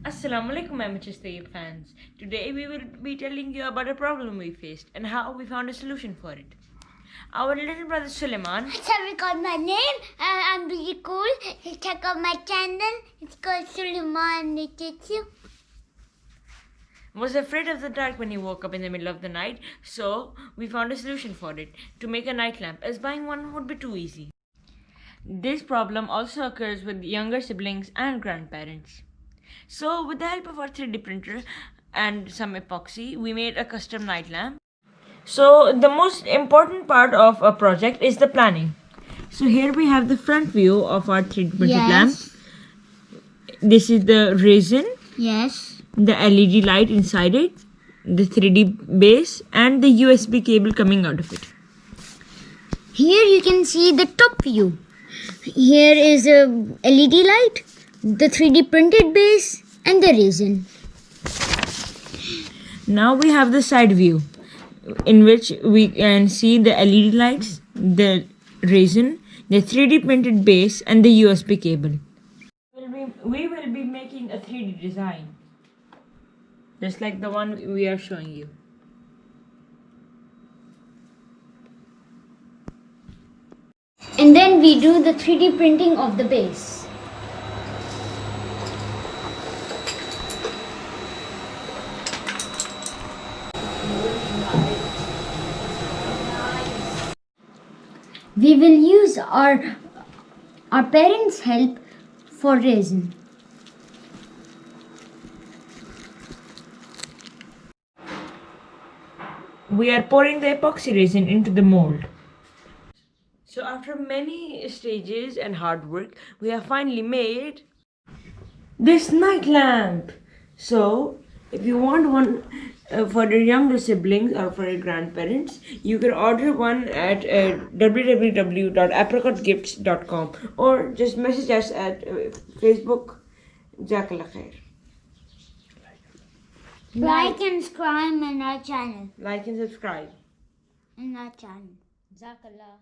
Assalamu alaikum MHSTayyab fans. Today we will be telling you about a problem we faced and how we found a solution for it. Our little brother Suleiman Record my name and I'm really cool. Check out my channel. It's called Suleiman Nikitsu. was afraid of the dark when he woke up in the middle of the night, so we found a solution for it, to make a night lamp, as buying one would be too easy. This problem also occurs with younger siblings and grandparents. So with the help of our 3D printer and some epoxy, we made a custom night lamp. So the most important part of a project is the planning. So here we have the front view of our 3D printed lamp. This is the resin. Yes. The LED light inside it, the 3D base, and the USB cable coming out of it. Here you can see the top view. Here is a LED light, the 3D printed base, and the resin. Now we have the side view, in which we can see the LED lights, the resin, the 3D printed base, and the USB cable. We will be making a 3D design, just like the one we are showing you. And then we do the 3D printing of the base. We will use our parents' help for resin. We are pouring the epoxy resin into the mold. So after many stages and hard work, we have finally made this night lamp. So if you want one for your younger siblings or for your grandparents, you can order one at www.apricotgifts.com or just message us at Facebook. Jazakallah khair. Like and subscribe in our channel. Like and subscribe. In our channel. Jazakallah.